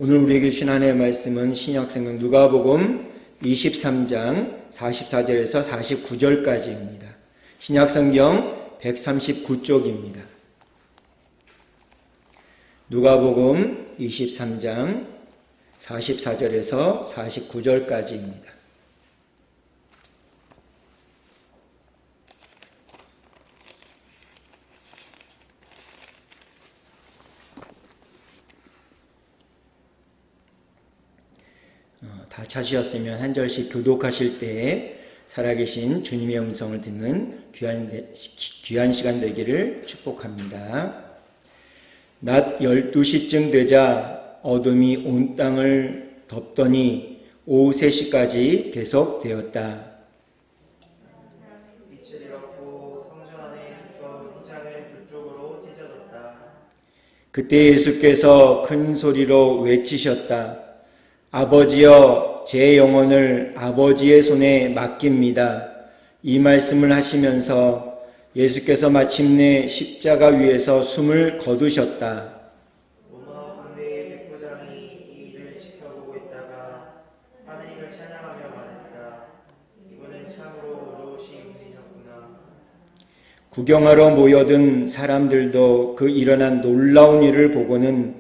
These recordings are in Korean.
오늘 우리에게 주신 하나님의 말씀은 신약성경 누가복음 23장 44절에서 49절까지입니다. 신약성경 139쪽입니다. 누가복음 23장 44절에서 49절까지입니다. 다 찾으셨으면 한 절씩 교독하실 때에 살아계신 주님의 음성을 듣는 귀한 시간 되기를 축복합니다. 낮 12시쯤 되자 어둠이 온 땅을 덮더니 오후 3시까지 계속되었다. 빛을 잃었고 성전 안에 있던 휘장을 두 쪽으로 찢어졌다. 그때 예수께서 큰 소리로 외치셨다. 아버지여, 제 영혼을 아버지의 손에 맡깁니다. 이 말씀을 하시면서 예수께서 마침내 십자가 위에서 숨을 거두셨다. 로마 군대의 백부장이 이 일을 지켜보고 있다가 하느님을 찬양하며 말했다. 이분은 참으로 의로우신 분이셨구나. 구경하러 모여든 사람들도 그 일어난 놀라운 일을 보고는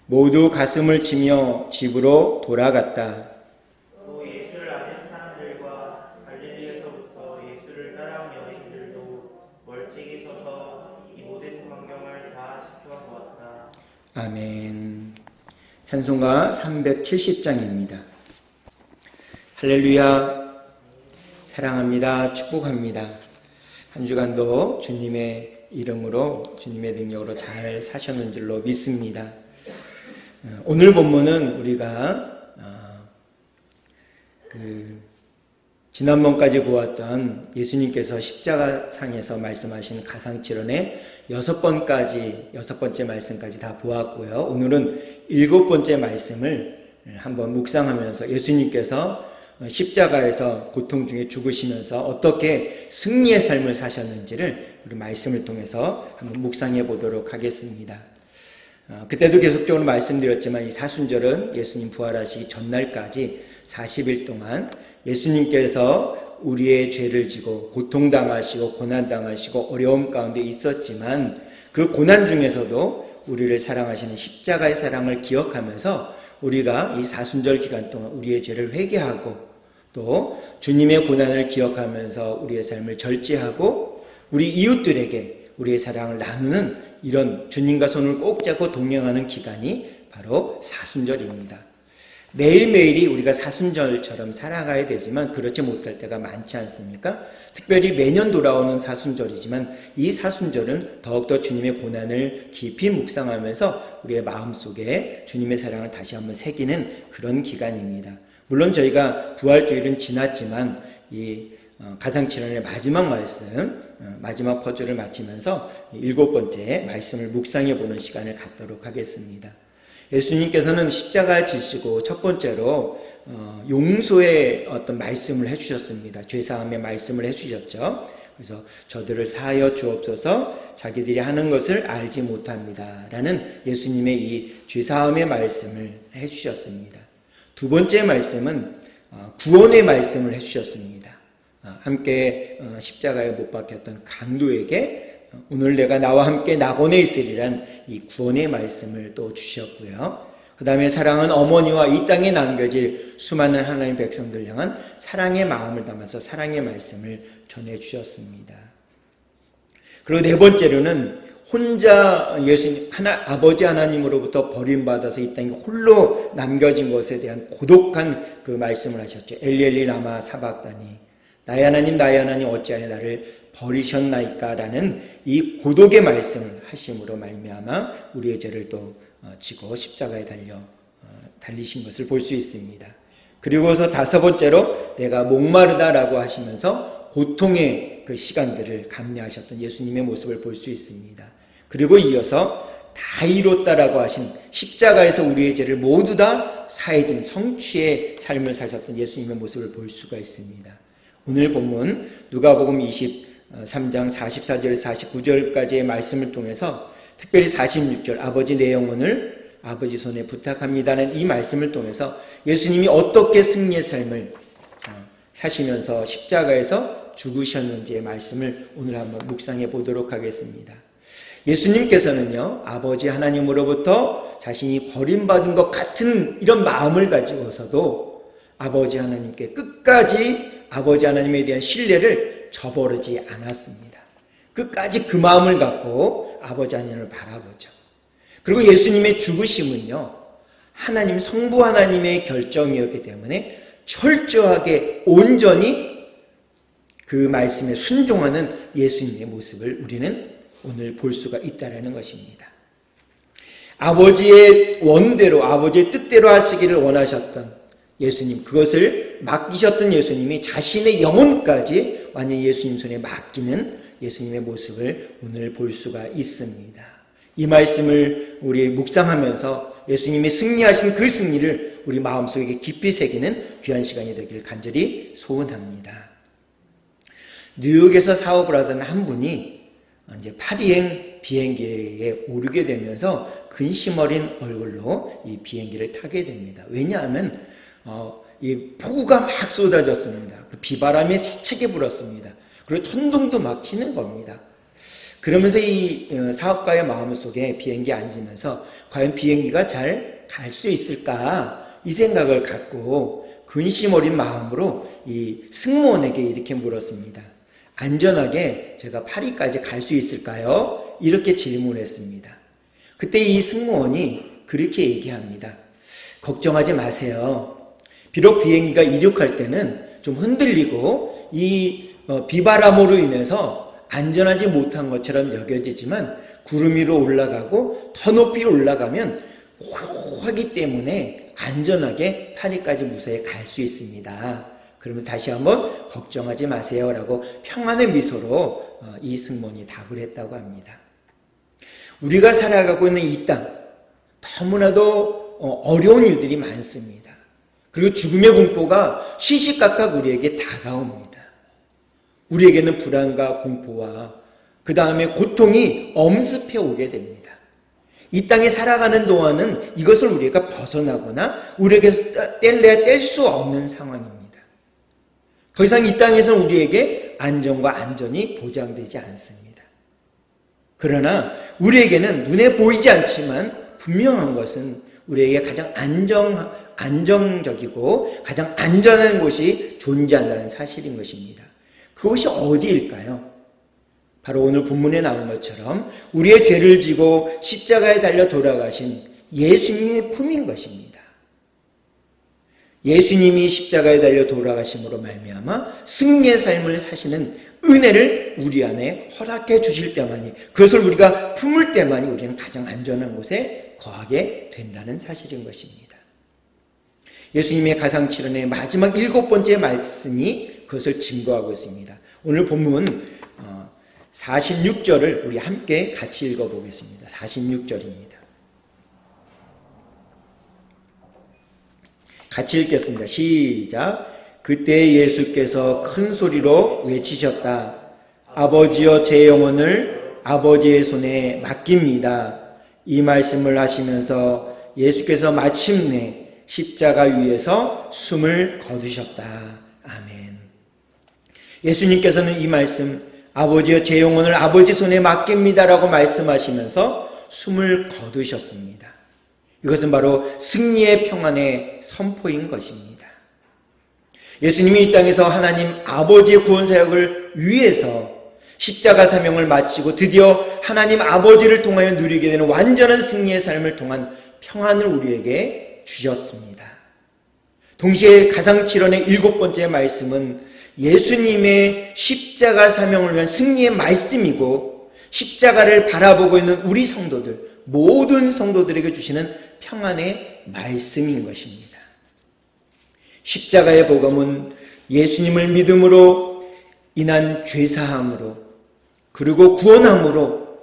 모두 가슴을 치며 집으로 돌아갔다. 또 예수를 아는 사람들과 갈릴리에서부터 예수를 따라온 여인들도 멀찍이 서서 이 모든 광경을 다 지켜보았다. 아멘. 찬송가 370장입니다. 할렐루야. 사랑합니다. 축복합니다. 한 주간도 주님의 이름으로 주님의 능력으로 잘 사셨는 줄로 믿습니다. 오늘 본문은 우리가 지난번까지 보았던 예수님께서 십자가상에서 말씀하신 가상칠언의 6번째 말씀까지 다 보았고요. 오늘은 7번째 말씀을 한번 묵상하면서 예수님께서 십자가에서 고통 중에 죽으시면서 어떻게 승리의 삶을 사셨는지를 우리 말씀을 통해서 한번 묵상해 보도록 하겠습니다. 그때도 계속적으로 말씀드렸지만 이 사순절은 예수님 부활하시기 전날까지 40일 동안 예수님께서 우리의 죄를 지고 고통당하시고 고난당하시고 어려움 가운데 있었지만 그 고난 중에서도 우리를 사랑하시는 십자가의 사랑을 기억하면서 우리가 이 사순절 기간 동안 우리의 죄를 회개하고 또 주님의 고난을 기억하면서 우리의 삶을 절제하고 우리 이웃들에게 우리의 사랑을 나누는 이런 주님과 손을 꼭 잡고 동행하는 기간이 바로 사순절입니다. 매일매일이 우리가 사순절처럼 살아가야 되지만 그렇지 못할 때가 많지 않습니까? 특별히 매년 돌아오는 사순절이지만 이 사순절은 더욱더 주님의 고난을 깊이 묵상하면서 우리의 마음속에 주님의 사랑을 다시 한번 새기는 그런 기간입니다. 물론 저희가 부활주일은 지났지만 이 가상칠언의 마지막 말씀, 마지막 퍼즐을 마치면서 7번째 말씀을 묵상해 보는 시간을 갖도록 하겠습니다. 예수님께서는 십자가에 지시고 첫 번째로 용서의 어떤 말씀을 해주셨습니다. 죄사함의 말씀을 해주셨죠. 그래서 저들을 사하여 주옵소서 자기들이 하는 것을 알지 못합니다. 라는 예수님의 이 죄사함의 말씀을 해주셨습니다. 두 번째 말씀은 구원의 말씀을 해주셨습니다. 함께 십자가에 못 박혔던 강도에게 오늘 내가 나와 함께 낙원에 있으리란 이 구원의 말씀을 또 주셨고요. 그 다음에 사랑은 어머니와 이 땅에 남겨질 수많은 하나님의 백성들 향한 사랑의 마음을 담아서 사랑의 말씀을 전해주셨습니다. 그리고 네 번째로는 혼자 아버지 하나님으로부터 버림받아서 이 땅에 홀로 남겨진 것에 대한 고독한 그 말씀을 하셨죠. 엘리 라마 사박다니 나의 하나님 어찌하여 나를 버리셨나이까 라는 이 고독의 말씀을 하심으로 말미암아 우리의 죄를 또 지고 십자가에 달리신 것을 볼 수 있습니다. 그리고서 다섯 번째로 내가 목마르다라고 하시면서 고통의 그 시간들을 감내하셨던 예수님의 모습을 볼 수 있습니다. 그리고 이어서 다 이뤘다라고 하신 십자가에서 우리의 죄를 모두 다 사해진 성취의 삶을 사셨던 예수님의 모습을 볼 수가 있습니다. 오늘 본문 누가복음 23장 44절에서 49절까지의 말씀을 통해서 특별히 46절 아버지 내 영혼을 아버지 손에 부탁합니다는 이 말씀을 통해서 예수님이 어떻게 승리의 삶을 사시면서 십자가에서 죽으셨는지의 말씀을 오늘 한번 묵상해 보도록 하겠습니다. 예수님께서는요, 아버지 하나님으로부터 자신이 버림받은 것 같은 이런 마음을 가지고서도 아버지 하나님께 끝까지 아버지 하나님에 대한 신뢰를 저버리지 않았습니다. 끝까지 그 마음을 갖고 아버지 하나님을 바라보죠. 그리고 예수님의 죽으심은요, 하나님, 성부 하나님의 결정이었기 때문에 철저하게 온전히 그 말씀에 순종하는 예수님의 모습을 우리는 오늘 볼 수가 있다는 것입니다. 아버지의 원대로, 아버지의 뜻대로 하시기를 원하셨던 예수님, 그것을 맡기셨던 예수님이 자신의 영혼까지 완전히 예수님 손에 맡기는 예수님의 모습을 오늘 볼 수가 있습니다. 이 말씀을 우리 묵상하면서 예수님이 승리하신 그 승리를 우리 마음속에 깊이 새기는 귀한 시간이 되길 간절히 소원합니다. 뉴욕에서 사업을 하던 한 분이 이제 파리행 비행기에 오르게 되면서 근심 어린 얼굴로 이 비행기를 타게 됩니다. 왜냐하면 이 폭우가 막 쏟아졌습니다. 비바람이 세차게 불었습니다. 그리고 천둥도 막 치는 겁니다. 그러면서 이 사업가의 마음속에 비행기에 앉으면서 과연 비행기가 잘 갈 수 있을까 이 생각을 갖고 근심 어린 마음으로 이 승무원에게 이렇게 물었습니다. 안전하게 제가 파리까지 갈 수 있을까요? 이렇게 질문했습니다. 그때 이 승무원이 그렇게 얘기합니다. 걱정하지 마세요. 비록 비행기가 이륙할 때는 좀 흔들리고 이 비바람으로 인해서 안전하지 못한 것처럼 여겨지지만 구름 위로 올라가고 더 높이 올라가면 고요하기 때문에 안전하게 파리까지 무사히 갈 수 있습니다. 그러면 다시 한번 걱정하지 마세요 라고 평안의 미소로 이 승무원이 답을 했다고 합니다. 우리가 살아가고 있는 이 땅, 너무나도 어려운 일들이 많습니다. 그리고 죽음의 공포가 시시각각 우리에게 다가옵니다. 우리에게는 불안과 공포와 그 다음에 고통이 엄습해 오게 됩니다. 이 땅에 살아가는 동안은 이것을 우리가 벗어나거나 우리에게 뗄래야 뗄 수 없는 상황입니다. 더 이상 이 땅에서는 우리에게 안정과 안전이 보장되지 않습니다. 그러나 우리에게는 눈에 보이지 않지만 분명한 것은 우리에게 가장 안정적이고 가장 안전한 곳이 존재한다는 사실인 것입니다. 그것이 어디일까요? 바로 오늘 본문에 나온 것처럼 우리의 죄를 지고 십자가에 달려 돌아가신 예수님의 품인 것입니다. 예수님이 십자가에 달려 돌아가심으로 말미암아 승리의 삶을 사시는 은혜를 우리 안에 허락해 주실 때만이, 그것을 우리가 품을 때만이 우리는 가장 안전한 곳에 거하게 된다는 사실인 것입니다. 예수님의 가상칠언의 마지막 7번째 말씀이 그것을 증거하고 있습니다. 오늘 본문 46절을 우리 함께 같이 읽어보겠습니다. 46절입니다. 같이 읽겠습니다. 시작. 그때 예수께서 큰 소리로 외치셨다. 아버지여, 제 영혼을 아버지의 손에 맡깁니다. 이 말씀을 하시면서 예수께서 마침내 십자가 위에서 숨을 거두셨다. 아멘. 예수님께서는 이 말씀, 아버지여, 제 영혼을 아버지 손에 맡깁니다라고 말씀하시면서 숨을 거두셨습니다. 이것은 바로 승리의 평안의 선포인 것입니다. 예수님이 이 땅에서 하나님 아버지의 구원 사역을 위해서 십자가 사명을 마치고 드디어 하나님 아버지를 통하여 누리게 되는 완전한 승리의 삶을 통한 평안을 우리에게 주셨습니다. 동시에 가상칠언의 7번째 말씀은 예수님의 십자가 사명을 위한 승리의 말씀이고, 십자가를 바라보고 있는 우리 성도들, 모든 성도들에게 주시는 평안의 말씀인 것입니다. 십자가의 복음은 예수님을 믿음으로 인한 죄사함으로, 그리고 구원함으로,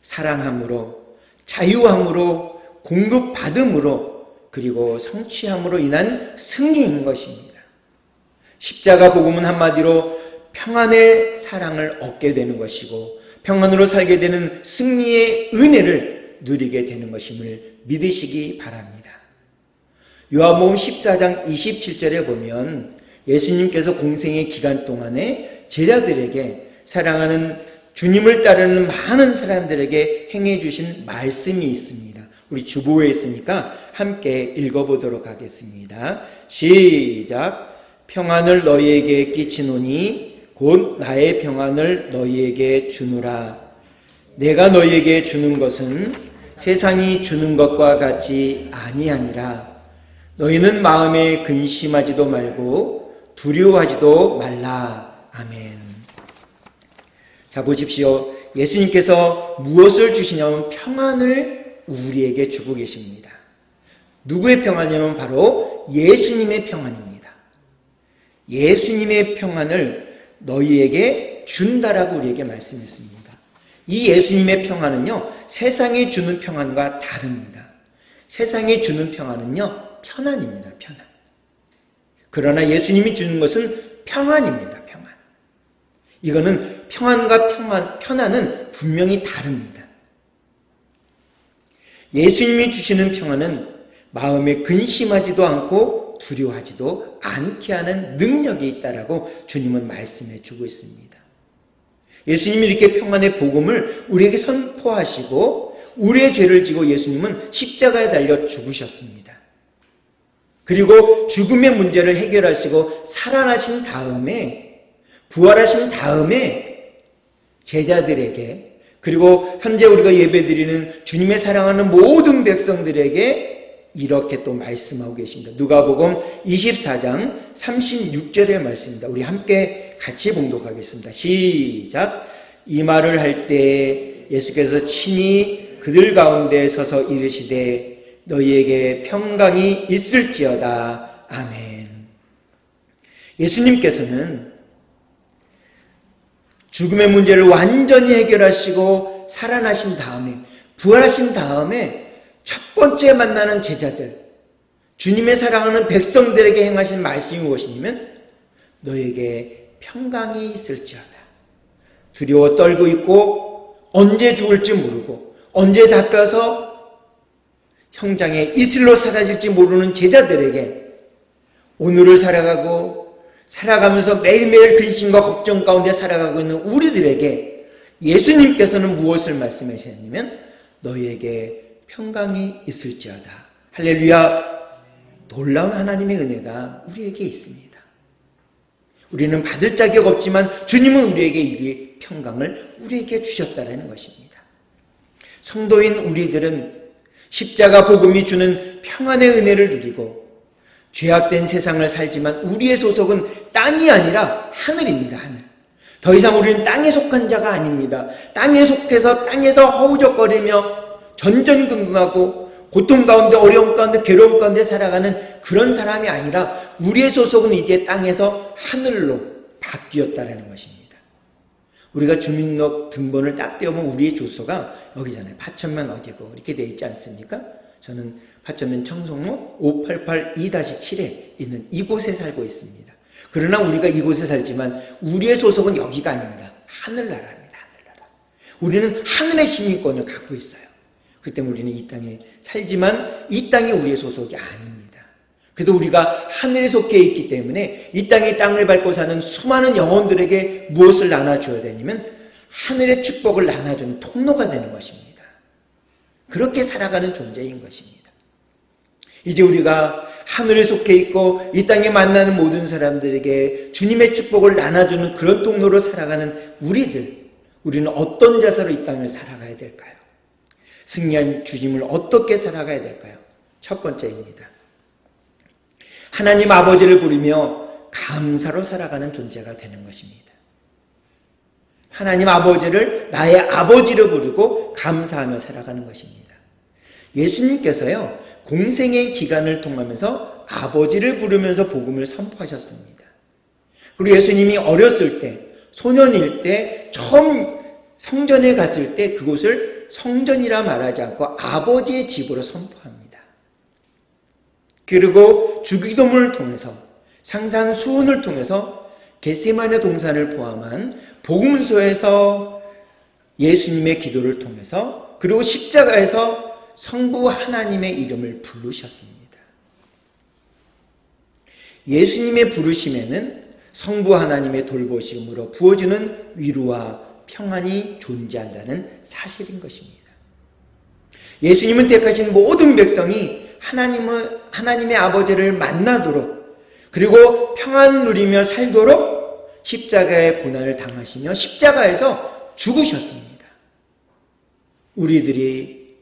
사랑함으로, 자유함으로, 공급받음으로, 그리고 성취함으로 인한 승리인 것입니다. 십자가 복음은 한마디로 평안의 사랑을 얻게 되는 것이고, 평안으로 살게 되는 승리의 은혜를 누리게 되는 것임을 믿으시기 바랍니다. 요한복음 14장 27절에 보면 예수님께서 공생의 기간 동안에 제자들에게 사랑하는 주님을 따르는 많은 사람들에게 행해 주신 말씀이 있습니다. 우리 주보에 있으니까 함께 읽어보도록 하겠습니다. 시작. 평안을 너희에게 끼치노니 곧 나의 평안을 너희에게 주노라. 내가 너희에게 주는 것은 세상이 주는 것과 같이 아니하니라. 너희는 마음에 근심하지도 말고 두려워하지도 말라. 아멘. 자, 보십시오. 예수님께서 무엇을 주시냐면 평안을 우리에게 주고 계십니다. 누구의 평안이냐면 바로 예수님의 평안입니다. 예수님의 평안을 너희에게 준다라고 우리에게 말씀했습니다. 이 예수님의 평안은요, 세상이 주는 평안과 다릅니다. 세상이 주는 평안은요, 편안입니다. 편안. 그러나 예수님이 주는 것은 평안입니다. 평안. 이거는 평안과 편안은 분명히 다릅니다. 예수님이 주시는 평안은 마음에 근심하지도 않고 두려워하지도 않게 하는 능력이 있다라고 주님은 말씀해 주고 있습니다. 예수님이 이렇게 평안의 복음을 우리에게 선포하시고 우리의 죄를 지고 예수님은 십자가에 달려 죽으셨습니다. 그리고 죽음의 문제를 해결하시고 살아나신 다음에, 부활하신 다음에 제자들에게, 그리고 현재 우리가 예배드리는 주님의 사랑하는 모든 백성들에게 이렇게 또 말씀하고 계십니다. 누가복음 24장 36절의 말씀입니다. 우리 함께 같이 봉독하겠습니다. 시작. 이 말을 할 때 예수께서 친히 그들 가운데 서서 이르시되 너희에게 평강이 있을지어다. 아멘. 예수님께서는 죽음의 문제를 완전히 해결하시고 살아나신 다음에, 부활하신 다음에 첫 번째 만나는 제자들, 주님의 사랑하는 백성들에게 행하신 말씀이 무엇이냐면 너에게 평강이 있을지어다. 두려워 떨고 있고 언제 죽을지 모르고 언제 잡혀서 형장의 이슬로 사라질지 모르는 제자들에게 오늘을 살아가면서 매일매일 근심과 걱정 가운데 살아가고 있는 우리들에게 예수님께서는 무엇을 말씀하셨냐면 너희에게 평강이 있을지어다. 할렐루야. 놀라운 하나님의 은혜가 우리에게 있습니다. 우리는 받을 자격 없지만 주님은 우리에게 이 평강을 우리에게 주셨다라는 것입니다. 성도인 우리들은 십자가 복음이 주는 평안의 은혜를 누리고 죄악된 세상을 살지만 우리의 소속은 땅이 아니라 하늘입니다. 하늘. 더 이상 우리는 땅에 속한 자가 아닙니다. 땅에 속해서 땅에서 허우적거리며 전전긍긍하고 고통 가운데 어려움 가운데 괴로움 가운데 살아가는 그런 사람이 아니라 우리의 소속은 이제 땅에서 하늘로 바뀌었다는 것입니다. 우리가 주민등록 등본을 딱 떼우면 우리의 주소가 여기잖아요. 파천면 어디고 이렇게 돼 있지 않습니까? 저는 파천면 청송로 5882-7에 있는 이곳에 살고 있습니다. 그러나 우리가 이곳에 살지만 우리의 소속은 여기가 아닙니다. 하늘나라입니다. 하늘나라. 우리는 하늘의 시민권을 갖고 있어요. 그렇기 때문에 우리는 이 땅에 살지만 이 땅이 우리의 소속이 아닙니다. 그래서 우리가 하늘에 속해 있기 때문에 이 땅을 밟고 사는 수많은 영혼들에게 무엇을 나눠줘야 되냐면 하늘의 축복을 나눠주는 통로가 되는 것입니다. 그렇게 살아가는 존재인 것입니다. 이제 우리가 하늘에 속해 있고 이 땅에 만나는 모든 사람들에게 주님의 축복을 나눠주는 그런 통로로 살아가는 우리는 어떤 자세로 이 땅을 살아가야 될까요? 승리한 주님을 어떻게 살아가야 될까요? 첫 번째입니다. 하나님 아버지를 부르며 감사로 살아가는 존재가 되는 것입니다. 하나님 아버지를 나의 아버지로 부르고 감사하며 살아가는 것입니다. 예수님께서요, 공생의 기간을 통하면서 아버지를 부르면서 복음을 선포하셨습니다. 그리고 예수님이 어렸을 때, 소년일 때, 처음 성전에 갔을 때 그곳을 성전이라 말하지 않고 아버지의 집으로 선포합니다. 그리고 주기도문을 통해서 상산수훈을 통해서 겟세마네 동산을 포함한 복음서에서 예수님의 기도를 통해서 그리고 십자가에서 성부 하나님의 이름을 부르셨습니다. 예수님의 부르심에는 성부 하나님의 돌보심으로 부어주는 위로와 평안이 존재한다는 사실인 것입니다. 예수님은 택하신 모든 백성이 하나님의 아버지를 만나도록, 그리고 평안을 누리며 살도록 십자가의 고난을 당하시며 십자가에서 죽으셨습니다. 우리들이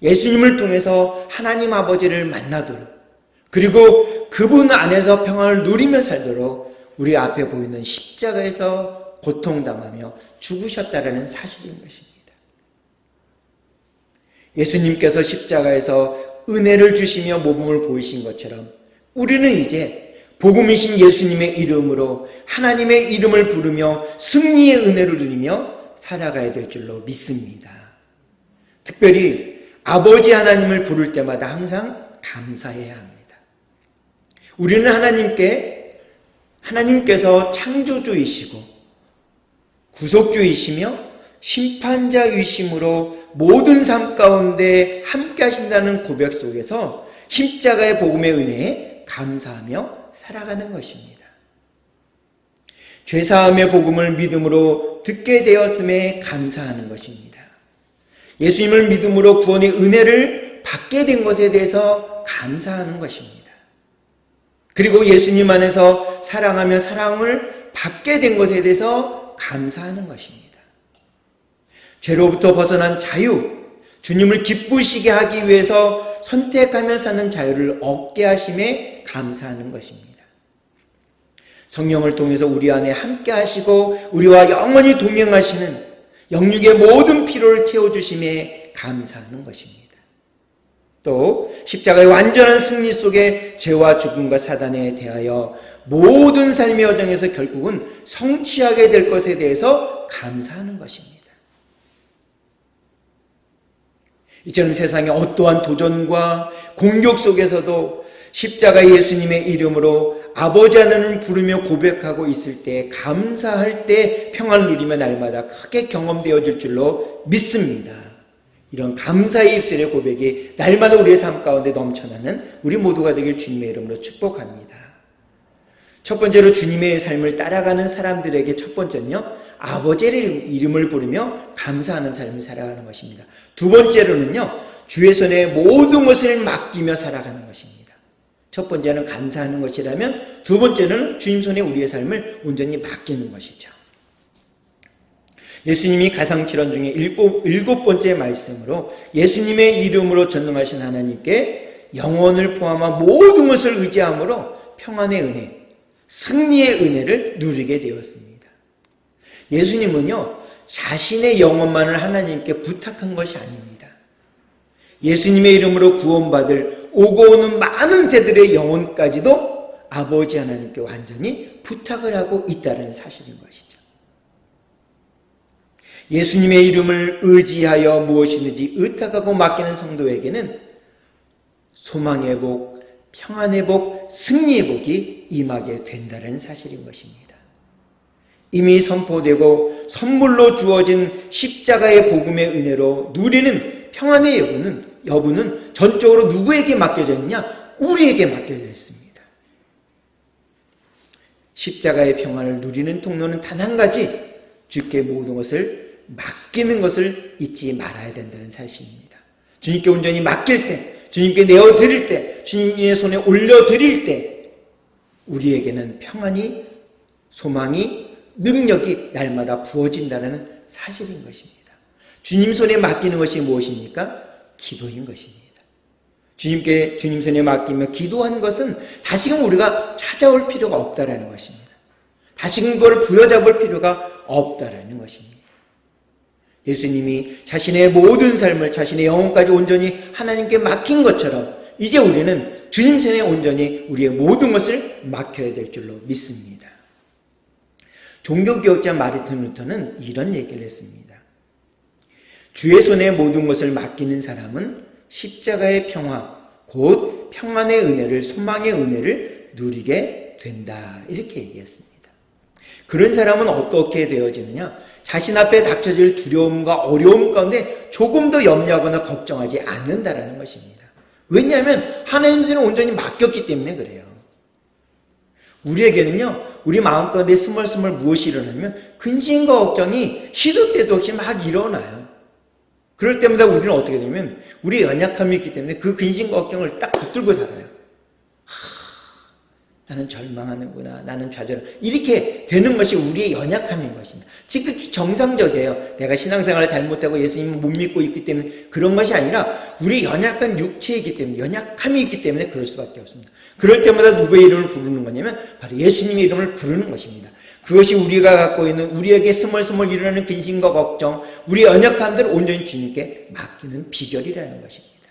예수님을 통해서 하나님 아버지를 만나도록, 그리고 그분 안에서 평안을 누리며 살도록 우리 앞에 보이는 십자가에서 고통당하며 죽으셨다라는 사실인 것입니다. 예수님께서 십자가에서 은혜를 주시며 모범을 보이신 것처럼 우리는 이제 복음이신 예수님의 이름으로 하나님의 이름을 부르며 승리의 은혜를 누리며 살아가야 될 줄로 믿습니다. 특별히 아버지 하나님을 부를 때마다 항상 감사해야 합니다. 우리는 하나님께서 창조주이시고 구속주이시며 심판자이심으로 모든 삶 가운데 함께 하신다는 고백 속에서 십자가의 복음의 은혜에 감사하며 살아가는 것입니다. 죄사함의 복음을 믿음으로 듣게 되었음에 감사하는 것입니다. 예수님을 믿음으로 구원의 은혜를 받게 된 것에 대해서 감사하는 것입니다. 그리고 예수님 안에서 사랑하며 사랑을 받게 된 것에 대해서 감사하는 것입니다. 죄로부터 벗어난 자유, 주님을 기쁘시게 하기 위해서 선택하며 사는 자유를 얻게 하심에 감사하는 것입니다. 성령을 통해서 우리 안에 함께 하시고 우리와 영원히 동행하시는 영육의 모든 필요를 채워주심에 감사하는 것입니다. 또 십자가의 완전한 승리 속에 죄와 죽음과 사단에 대하여 모든 삶의 여정에서 결국은 성취하게 될 것에 대해서 감사하는 것입니다. 이처럼 세상의 어떠한 도전과 공격 속에서도 십자가 예수님의 이름으로 아버지 하나님을 부르며 고백하고 있을 때, 감사할 때 평안을 누리며 날마다 크게 경험되어질 줄로 믿습니다. 이런 감사의 입술의 고백이 날마다 우리의 삶 가운데 넘쳐나는 우리 모두가 되길 주님의 이름으로 축복합니다. 첫 번째로 주님의 삶을 따라가는 사람들에게 첫 번째는요, 아버지의 이름을 부르며 감사하는 삶을 살아가는 것입니다. 두 번째로는요, 주의 손에 모든 것을 맡기며 살아가는 것입니다. 첫 번째는 감사하는 것이라면 두 번째는 주님 손에 우리의 삶을 온전히 맡기는 것이죠. 예수님이 가상칠언 중에 일곱 번째 말씀으로 예수님의 이름으로 전능하신 하나님께 영혼을 포함한 모든 것을 의지함으로 평안의 은혜, 승리의 은혜를 누리게 되었습니다. 예수님은요, 자신의 영혼만을 하나님께 부탁한 것이 아닙니다. 예수님의 이름으로 구원받을 오고 오는 많은 세들의 영혼까지도 아버지 하나님께 완전히 부탁을 하고 있다는 사실인 것이죠. 예수님의 이름을 의지하여 무엇이든지 의탁하고 맡기는 성도에게는 소망의 복, 평안의 복, 승리의 복이 임하게 된다는 사실인 것입니다. 이미 선포되고 선물로 주어진 십자가의 복음의 은혜로 누리는 평안의 여부는 전적으로 누구에게 맡겨졌느냐? 우리에게 맡겨져 있습니다. 십자가의 평안을 누리는 통로는 단 한 가지, 주께 모든 것을 맡기는 것을 잊지 말아야 된다는 사실입니다. 주님께 온전히 맡길 때, 주님께 내어드릴 때, 주님의 손에 올려드릴 때 우리에게는 평안이, 소망이, 능력이 날마다 부어진다는 사실인 것입니다. 주님 손에 맡기는 것이 무엇입니까? 기도인 것입니다. 주님 손에 맡기며 기도한 것은 다시금 우리가 찾아올 필요가 없다라는 것입니다. 다시금 그걸 부여잡을 필요가 없다라는 것입니다. 예수님이 자신의 모든 삶을 자신의 영혼까지 온전히 하나님께 맡긴 것처럼 이제 우리는 주님 손에 온전히 우리의 모든 것을 맡겨야 될 줄로 믿습니다. 종교개혁자 마르틴 루터는 이런 얘기를 했습니다. 주의 손에 모든 것을 맡기는 사람은 십자가의 평화, 곧 평안의 은혜를, 소망의 은혜를 누리게 된다. 이렇게 얘기했습니다. 그런 사람은 어떻게 되어지느냐? 자신 앞에 닥쳐질 두려움과 어려움 가운데 조금도 염려하거나 걱정하지 않는다라는 것입니다. 왜냐하면 하나님 손에 온전히 맡겼기 때문에 그래요. 우리에게는요, 우리 마음 가운데 스멀스멀 무엇이 일어나면 근심과 걱정이 시도 때도 없이 막 일어나요. 그럴 때마다 우리는 어떻게 되냐면 우리의 연약함이 있기 때문에 그 근심과 걱정을 딱 붙들고 살아요. 나는 절망하는구나, 나는 좌절, 이렇게 되는 것이 우리의 연약함인 것입니다. 지극히 정상적이에요. 내가 신앙생활을 잘못하고 예수님을 못 믿고 있기 때문에 그런 것이 아니라 우리의 연약한 육체이기 때문에, 연약함이 있기 때문에 그럴 수밖에 없습니다. 그럴 때마다 누구의 이름을 부르는 거냐면 바로 예수님의 이름을 부르는 것입니다. 그것이 우리가 갖고 있는 우리에게 스멀스멀 일어나는 근심과 걱정, 우리의 연약함들을 온전히 주님께 맡기는 비결이라는 것입니다.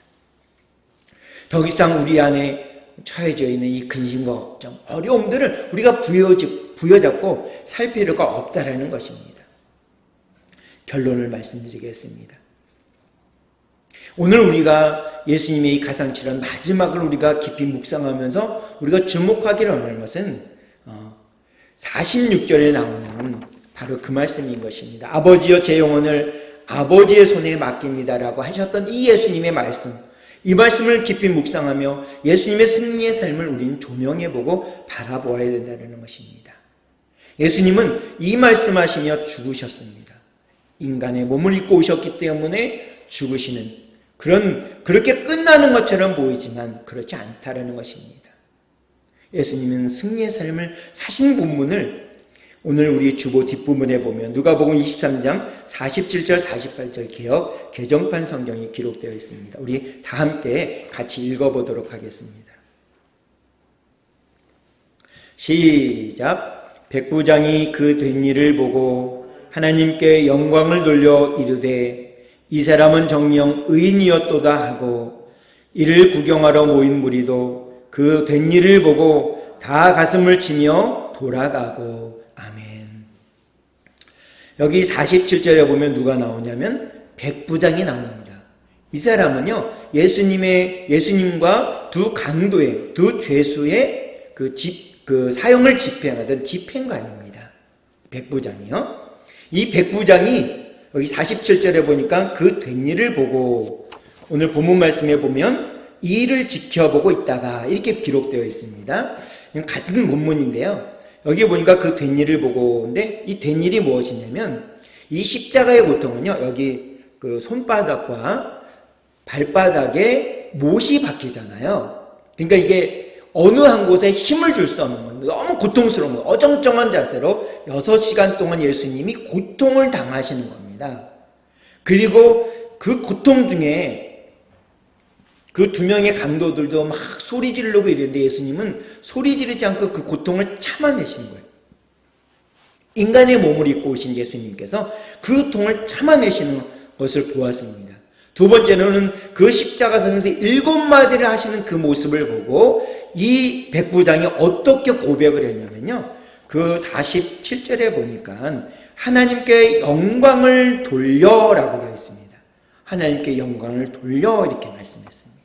더 이상 우리 안에 처해져 있는 이 근심과 걱정, 어려움들을 우리가 부여잡고 살 필요가 없다라는 것입니다. 결론을 말씀드리겠습니다. 오늘 우리가 예수님의 이 가상칠언 마지막을 우리가 깊이 묵상하면서 우리가 주목하기를 원하는 것은 46절에 나오는 바로 그 말씀인 것입니다. 아버지여 제 영혼을 아버지의 손에 맡깁니다라고 하셨던 이 예수님의 말씀, 이 말씀을 깊이 묵상하며 예수님의 승리의 삶을 우리는 조명해보고 바라보아야 된다는 것입니다. 예수님은 이 말씀하시며 죽으셨습니다. 인간의 몸을 입고 오셨기 때문에 죽으시는 그렇게 끝나는 것처럼 보이지만 그렇지 않다라는 것입니다. 예수님은 승리의 삶을 사신 본문을 오늘 우리 주보 뒷부분에 보면 누가복음 23장 47절 48절 개정판 성경이 기록되어 있습니다. 우리 다 함께 같이 읽어보도록 하겠습니다. 시작. 백부장이 그 된 일을 보고 하나님께 영광을 돌려 이르되 이 사람은 정녕 의인이었도다 하고 이를 구경하러 모인 무리도 그 된 일을 보고 다 가슴을 치며 돌아가고. 아멘. 여기 47절에 보면 누가 나오냐면 백부장이 나옵니다. 이 사람은요, 예수님과 두 강도의, 두 죄수의 그 사형을 집행하던 집행관입니다. 백부장이요. 이 백부장이 여기 47절에 보니까 그 된 일을 보고, 오늘 본문 말씀에 보면 이 일을 지켜보고 있다가 이렇게 기록되어 있습니다. 같은 본문인데요. 여기 보니까 그 된 일을 보고, 근데 이 된 일이 무엇이냐면 이 십자가의 고통은요, 여기 그 손바닥과 발바닥에 못이 박히잖아요. 그러니까 이게 어느 한 곳에 힘을 줄 수 없는 건데 너무 고통스러운 거예요. 어정쩡한 자세로 6시간 동안 예수님이 고통을 당하시는 겁니다. 그리고 그 고통 중에 그 두 명의 강도들도 막 소리 지르고 이랬는데 예수님은 소리 지르지 않고 그 고통을 참아내시는 거예요. 인간의 몸을 입고 오신 예수님께서 그 고통을 참아내시는 것을 보았습니다. 두 번째로는 그 십자가상에서 7마디를 하시는 그 모습을 보고 이 백부장이 어떻게 고백을 했냐면요. 그 47절에 보니까 하나님께 영광을 돌려라고 되어 있습니다. 하나님께 영광을 돌려 이렇게 말씀했습니다.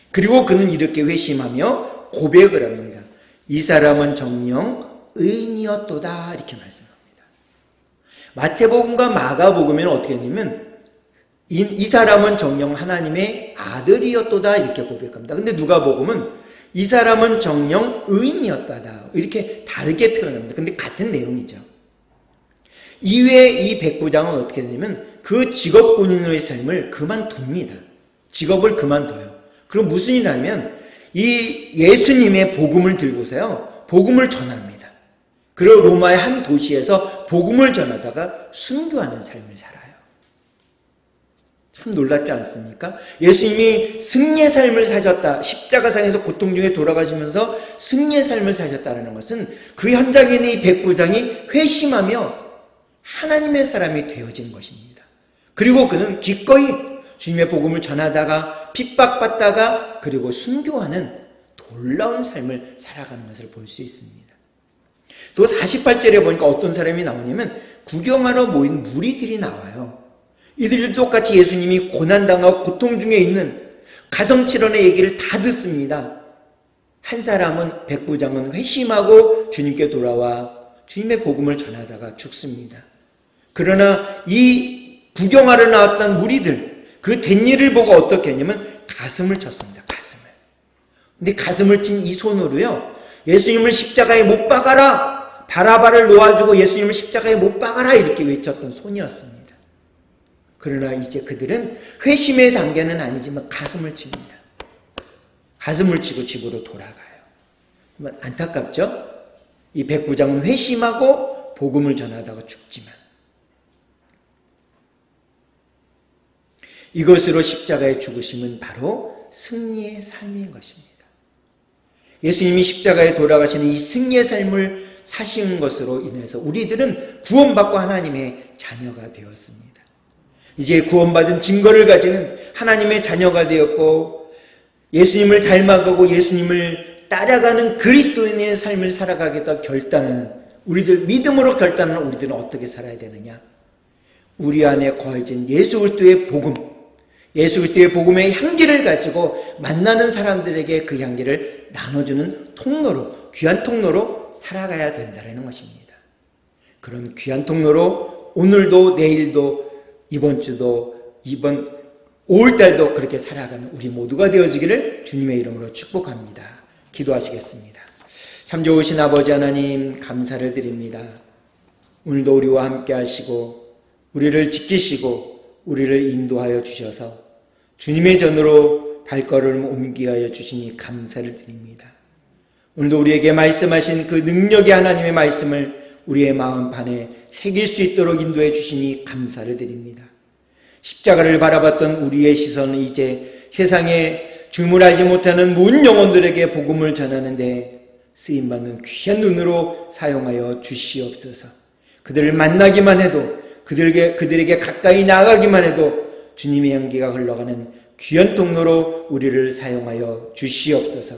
그리고 그는 이렇게 회심하며 고백을 합니다. 이 사람은 정녕 의인이었도다 이렇게 말씀합니다. 마태복음과 마가복음에는 어떻게 했냐면 이 사람은 정녕 하나님의 아들이었도다 이렇게 고백합니다. 근데 누가복음은 이 사람은 정녕 의인이었다다 이렇게 다르게 표현합니다. 근데 같은 내용이죠. 이외에 이 백부장은 어떻게 되냐면 그 직업군인의 삶을 그만둡니다. 직업을 그만둬요. 그럼 무슨 일을 하면 이 예수님의 복음을 들고서요, 복음을 전합니다. 그리고 로마의 한 도시에서 복음을 전하다가 순교하는 삶을 살아요. 참 놀랍지 않습니까? 예수님이 승리의 삶을 사셨다. 십자가상에서 고통 중에 돌아가시면서 승리의 삶을 사셨다는 것은 그 현장에 있는 이 백부장이 회심하며 하나님의 사람이 되어진 것입니다. 그리고 그는 기꺼이 주님의 복음을 전하다가 핍박받다가 그리고 순교하는 놀라운 삶을 살아가는 것을 볼 수 있습니다. 또 48절에 보니까 어떤 사람이 나오냐면 구경하러 모인 무리들이 나와요. 이들도 똑같이 예수님이 고난당하고 고통 중에 있는 가성칠언의 얘기를 다 듣습니다. 한 사람은 백부장은 회심하고 주님께 돌아와 주님의 복음을 전하다가 죽습니다. 그러나 이 구경하러 나왔던 무리들, 그 된 일을 보고 어떻게 했냐면 가슴을 쳤습니다. 가슴을. 근데 가슴을 친 이 손으로요, 예수님을 십자가에 못 박아라, 바라바를 놓아주고 예수님을 십자가에 못 박아라, 이렇게 외쳤던 손이었습니다. 그러나 이제 그들은 회심의 단계는 아니지만 가슴을 칩니다. 가슴을 치고 집으로 돌아가요. 안타깝죠? 이 백부장은 회심하고 복음을 전하다가 죽지만, 이것으로 십자가의 죽으심은 바로 승리의 삶인 것입니다. 예수님이 십자가에 돌아가시는 이 승리의 삶을 사신 것으로 인해서 우리들은 구원받고 하나님의 자녀가 되었습니다. 이제 구원받은 증거를 가지는 하나님의 자녀가 되었고, 예수님을 닮아가고 예수님을 따라가는 그리스도인의 삶을 살아가겠다 결단하는 우리들, 믿음으로 결단하는 우리들은 어떻게 살아야 되느냐? 우리 안에 거해진 예수 그리스도의 복음, 예수 그리스도의 복음의 향기를 가지고 만나는 사람들에게 그 향기를 나눠주는 통로로, 귀한 통로로 살아가야 된다는 것입니다. 그런 귀한 통로로 오늘도 내일도 이번 주도 이번 5월달도 그렇게 살아가는 우리 모두가 되어지기를 주님의 이름으로 축복합니다. 기도하시겠습니다. 참 좋으신 아버지 하나님, 감사를 드립니다. 오늘도 우리와 함께 하시고 우리를 지키시고 우리를 인도하여 주셔서 주님의 전으로 발걸음을 옮기게 하여 주시니 감사를 드립니다. 오늘도 우리에게 말씀하신 그 능력의 하나님의 말씀을 우리의 마음판에 새길 수 있도록 인도해 주시니 감사를 드립니다. 십자가를 바라봤던 우리의 시선은 이제 세상에 주님을 알지 못하는 모든 영혼들에게 복음을 전하는데 쓰임받는 귀한 눈으로 사용하여 주시옵소서. 그들을 만나기만 해도, 그들에게 가까이 나가기만 해도 주님의 향기가 흘러가는 귀한 통로로 우리를 사용하여 주시옵소서.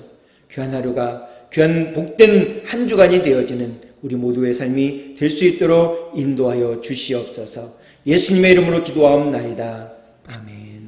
귀한 하루가, 귀한 복된 한 주간이 되어지는 우리 모두의 삶이 될 수 있도록 인도하여 주시옵소서. 예수님의 이름으로 기도하옵나이다. 아멘.